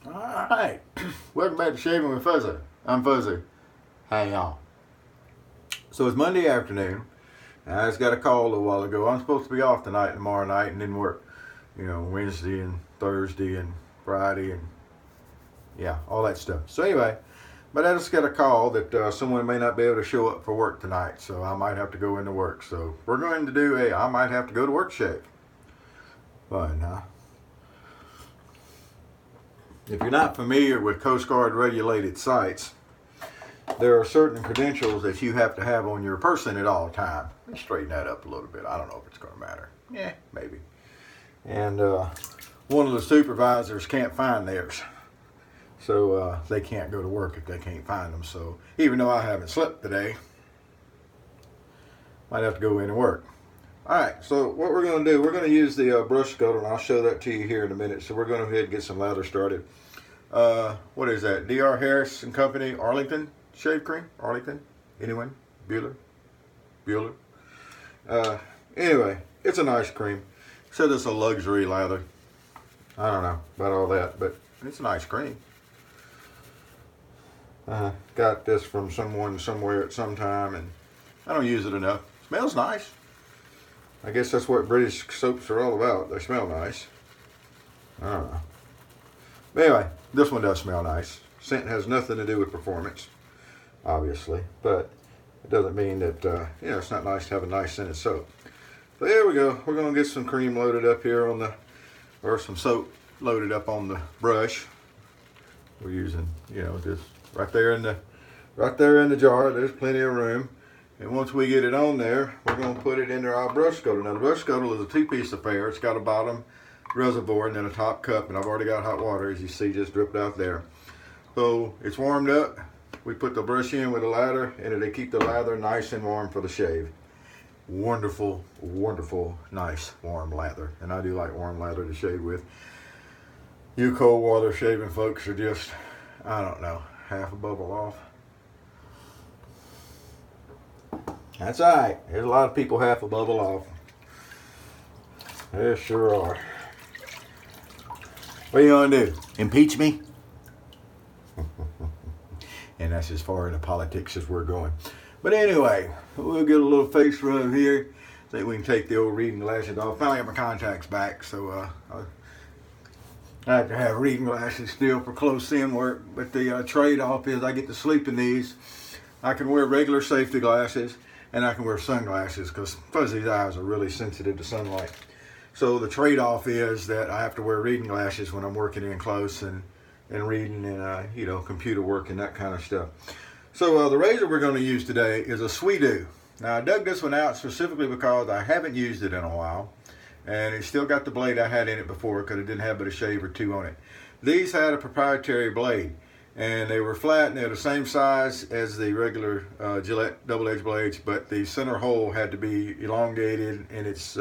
Alright, welcome back to Shaving with Fuzzy. I'm Fuzzy. Hey y'all. So it's Monday afternoon. And I just got a call a little while ago. I'm supposed to be off tonight and tomorrow night and didn't work. You know, Wednesday and Thursday and Friday and yeah, all that stuff. So anyway, but I just got a call that someone may not be able to show up for work tonight. So I might have to go into work. So we're going to do I might have to go to work shave. Fun, huh? If you're not familiar with Coast Guard regulated sites, there are certain credentials that you have to have on your person at all time. Let me straighten that up a little bit. I don't know if it's going to matter. Yeah, maybe. And one of the supervisors can't find theirs. So they can't go to work if they can't find them. So even though I haven't slept today, might have to go in and work. All right, so what we're going to do, we're going to use the brush scuttle, and I'll show that to you here in a minute. So we're going to go ahead and get some lather started. What is that? D.R. Harris and Company, Arlington shave cream? Arlington? Anyone? Bueller? Anyway, it's a nice cream. Said it's a luxury lather. I don't know about all that, but it's a nice cream. Got this from someone somewhere at some time, and I don't use it enough. Smells nice. I guess that's what British soaps are all about. They smell nice. I don't know. But anyway, this one does smell nice. Scent has nothing to do with performance, obviously. But it doesn't mean that, it's not nice to have a nice scented soap. So there we go. We're going to get some cream loaded up here on the, or some soap loaded up on the brush. We're using, just right there in the jar. There's plenty of room. And once we get it on there, we're going to put it into our brush scuttle. Now the brush scuttle is a two-piece affair. It's got a bottom reservoir and then a top cup, and I've already got hot water, as you see, just dripped out there. So it's warmed up. We put the brush in with a lather, and it'll keep the lather nice and warm for the shave. Wonderful, wonderful, nice warm lather. And I do like warm lather to shave with. You cold water shaving folks are just, I don't know, half a bubble off. That's all right. There's a lot of people half a bubble off. There sure are. What are you gonna do? Impeach me? And that's as far into politics as we're going. But anyway, we'll get a little face rub here. Think we can take the old reading glasses off. Finally got my contacts back, so I have to have reading glasses still for close in work. But the trade-off is I get to sleep in these. I can wear regular safety glasses, and I can wear sunglasses because Fuzzy's eyes are really sensitive to sunlight. So the trade-off is that I have to wear reading glasses when I'm working in close and reading and computer work and that kind of stuff. So the razor we're going to use today is a SWEE DO. Now I dug this one out specifically because I haven't used it in a while, and it's still got the blade I had in it before because it didn't have but a shave or two on it. These had a proprietary blade, and they were flat and they're the same size as the regular Gillette double-edged blades, but the center hole had to be elongated, and it's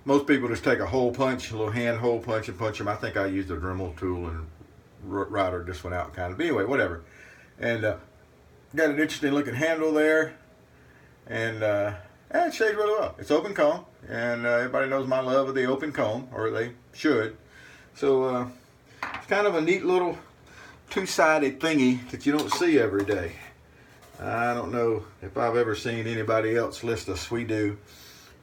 most people just take a hole punch, a little hand hole punch, and punch them. I think I used a Dremel tool and routed this one out kind of. But anyway, whatever. And got an interesting looking handle there, and it shaves really well. It's open comb, and everybody knows my love of the open comb, or they should. So it's kind of a neat little two-sided thingy that you don't see every day. I don't know if I've ever seen anybody else list a SWEE DO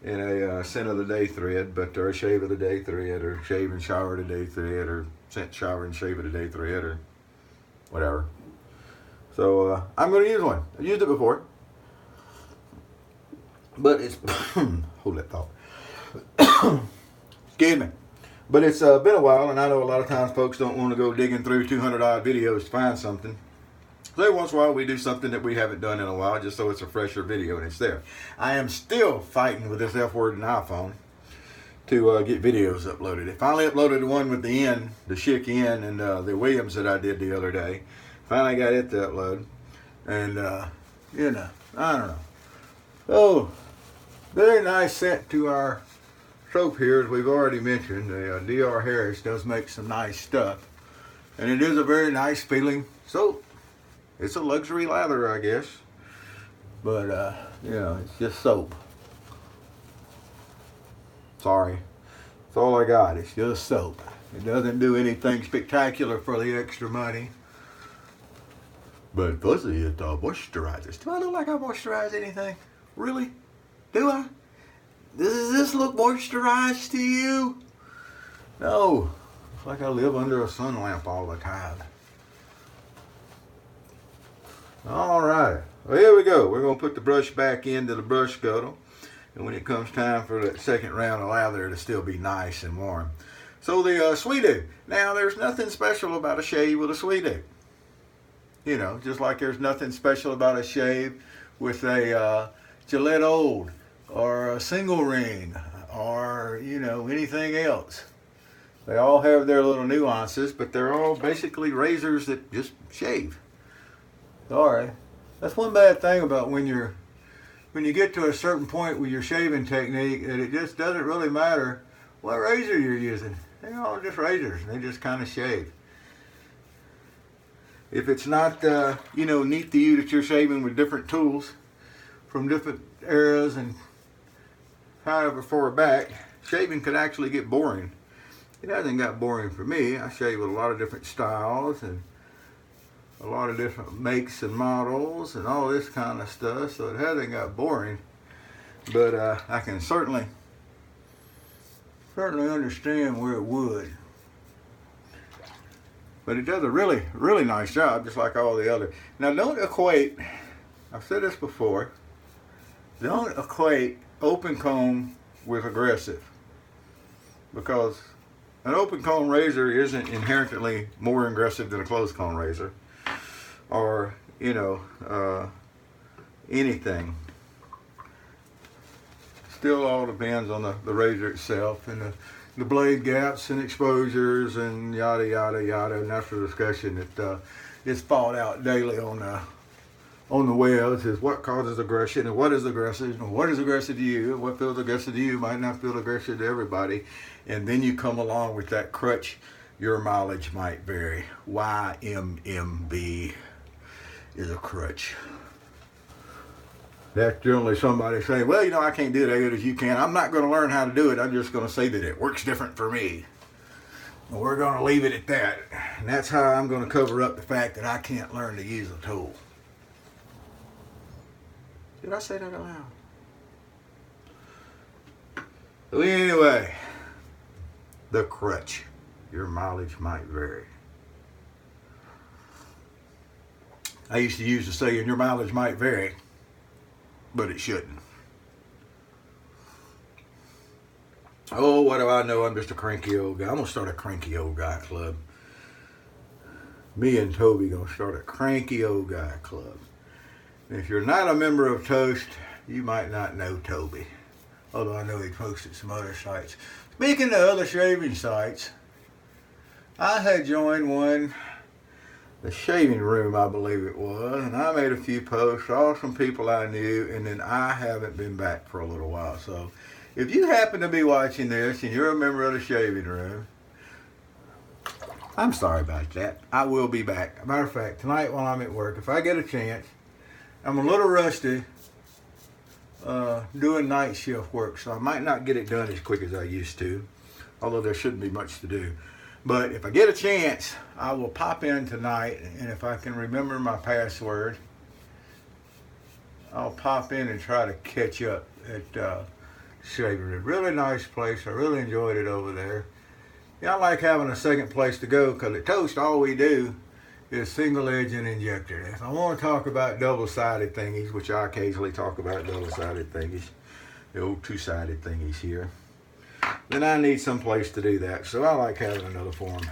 in a scent of the day thread, or a shave of the day thread, or shave and shower of the day thread, or scent shower and shave of the day thread, or whatever. So I'm going to use one. I've used it before, but it's hold that thought. Excuse me. But it's been a while, and I know a lot of times folks don't want to go digging through 200 odd videos to find something. So every once in a while we do something that we haven't done in a while, just so it's a fresher video and it's there. I am still fighting with this F-word in iPhone to get videos uploaded. I finally uploaded the one with the N, the Schick N, and the Williams that I did the other day. Finally got it to upload. And, I don't know. Oh, very nice scent to our soap here, as we've already mentioned. The D.R. Harris does make some nice stuff. And it is a very nice feeling soap. It's a luxury lather, I guess. But, it's just soap. Sorry. That's all I got. It's just soap. It doesn't do anything spectacular for the extra money. But fuzzy, it moisturizes. Do I look like I moisturize anything? Really? Do I? Does this look moisturized to you? No. It's like I live under a sun lamp all the time. Alright. Well, here we go. We're going to put the brush back into the brush scuttle. And when it comes time for that second round, allow there to still be nice and warm. So the SWEE DO. Now, there's nothing special about a shave with a SWEE DO. You know, just like there's nothing special about a shave with a Gillette Old or a single ring or, you know, anything else. They all have their little nuances, but they're all basically razors that just shave. Sorry. That's one bad thing about when you get to a certain point with your shaving technique, that it just doesn't really matter what razor you're using. They're all just razors. They just kind of shave. If it's not, you know, neat to you that you're shaving with different tools from different eras and however far back, shaving could actually get boring. It hasn't got boring for me. I shave with a lot of different styles and a lot of different makes and models and all this kind of stuff, so it hasn't got boring. But I can certainly understand where it would. But it does a really, really nice job, just like all the other. Now, don't equate, I've said this before, don't equate open comb with aggressive, because an open comb razor isn't inherently more aggressive than a closed comb razor, or, you know, anything. Still all depends on the razor itself and the blade gaps and exposures and yada yada yada, and that's the discussion that is fought out daily on the webs, is what causes aggression and what is aggressive and what is aggressive to you, and what feels aggressive to you might not feel aggressive to everybody. And then you come along with that crutch, your mileage might vary. YMMB is a crutch. That's generally somebody saying, well, you know, I can't do it as good as you can. I'm not going to learn how to do it. I'm just going to say that it works different for me. And we're going to leave it at that. And that's how I'm going to cover up the fact that I can't learn to use a tool. Did I say that out loud? So anyway, the crutch. Your mileage might vary. I used to use the saying, your mileage might vary, but it shouldn't. Oh, what do I know? I'm just a cranky old guy. I'm going to start a cranky old guy club. Me and Toby going to start a cranky old guy club. And if you're not a member of Toast, you might not know Toby. Although I know he posted some other sites. Speaking of other shaving sites, I had joined one, the shaving room, I believe it was, and I made a few posts, saw some people I knew, and then I haven't been back for a little while. So if you happen to be watching this and you're a member of the shaving room, I'm sorry about that. I will be back. As a matter of fact, tonight while I'm at work, if I get a chance, I'm a little rusty doing night shift work, so I might not get it done as quick as I used to, although there shouldn't be much to do. But if I get a chance, I will pop in tonight, and if I can remember my password, I'll pop in and try to catch up at Shaving. Really nice place. I really enjoyed it over there. Yeah, I like having a second place to go, because at Toast, all we do is single edge and injector. If I want to talk about double-sided thingies, which I occasionally talk about double-sided thingies, the old two-sided thingies here, then I need some place to do that. So I like having another form.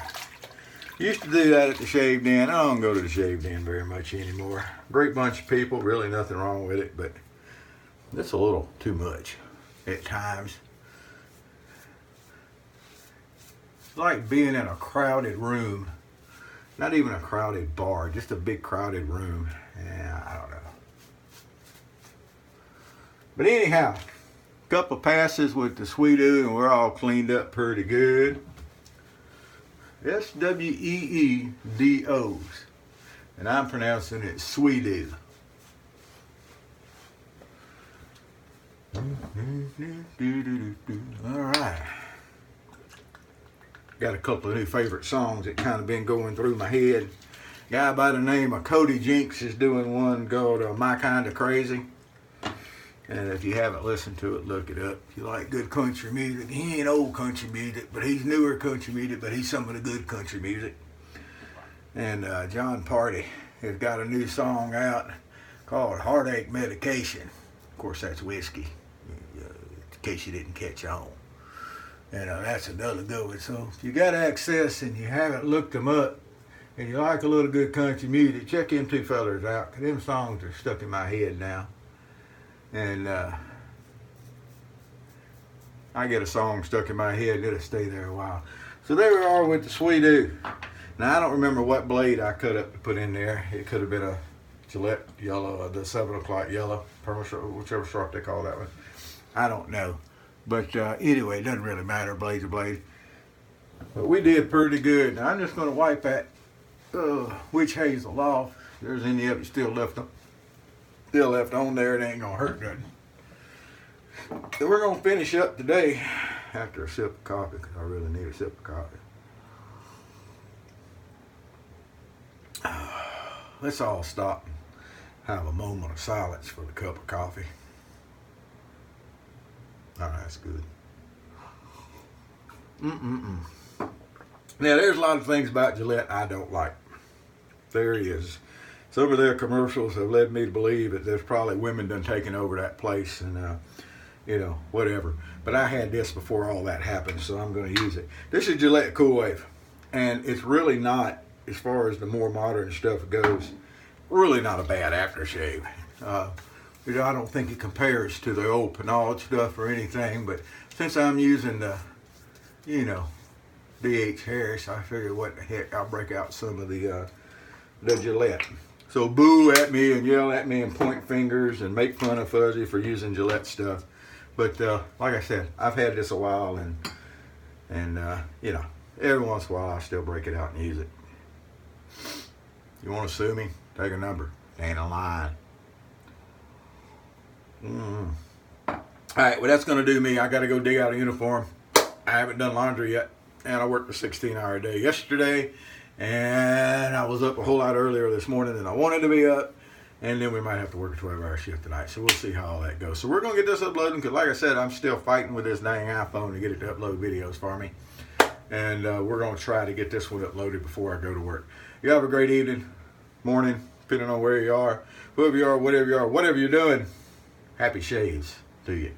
Used to do that at the Shave Den. I don't go to the Shave Den very much anymore. Great bunch of people, really nothing wrong with it, but it's a little too much at times. It's like being in a crowded room. Not even a crowded bar, just a big crowded room. Yeah, I don't know. But anyhow, couple of passes with the SWEE DO and we're all cleaned up pretty good. SWEEDOs. And I'm pronouncing it SWEE DO. All right. got a couple of new favorite songs that kind of been going through my head. A guy by the name of Cody Jinks is doing one called My Kind of Crazy. And if you haven't listened to it, look it up. If you like good country music, he ain't old country music, but he's newer country music, but he's some of the good country music. And John Party has got a new song out called Heartache Medication. Of course, that's whiskey, in case you didn't catch on. And that's another good one. So if you got access and you haven't looked them up, and you like a little good country music, check them two fellers out, because them songs are stuck in my head now. And I get a song stuck in my head, it'll stay there a while. So there we are with the SWEE DO. Now I don't remember what blade I cut up to put in there. It could have been a Gillette yellow, the 7 o'clock yellow, whichever sharp they call that one. I don't know. But anyway, it doesn't really matter, blade's a blade. But we did pretty good. Now I'm just going to wipe that witch hazel off. If there's any of it still left on there, it ain't gonna hurt nothing. So we're gonna finish up today after a sip of coffee, because I really need a sip of coffee. Let's all stop and have a moment of silence for the cup of coffee. All right, that's good. Now there's a lot of things about Gillette I don't like. There is. Some of their commercials have led me to believe that there's probably women done taken over that place, and you know, whatever. But I had this before all that happened, so I'm going to use it. This is Gillette Cool Wave, and it's really not, as far as the more modern stuff goes, really not a bad aftershave. You know, I don't think it compares to the old Penald stuff or anything, but since I'm using the, you know, D.H. Harris, I figured what the heck, I'll break out some of the Gillette. So boo at me and yell at me and point fingers and make fun of Fuzzy for using Gillette stuff. But like I said, I've had this a while, and you know, every once in a while I still break it out and use it. You want to sue me? Take a number. Ain't a line. All right, well that's gonna do me. I gotta go dig out a uniform. I haven't done laundry yet, and I worked a 16-hour day yesterday. And I was up a whole lot earlier this morning than I wanted to be up. And then we might have to work a 12-hour shift tonight. So we'll see how all that goes. So we're going to get this uploaded, because like I said, I'm still fighting with this dang iPhone to get it to upload videos for me. And we're going to try to get this one uploaded before I go to work. You have a great evening, morning, depending on where you are, whoever you are, whatever you're doing. Happy shaves to you.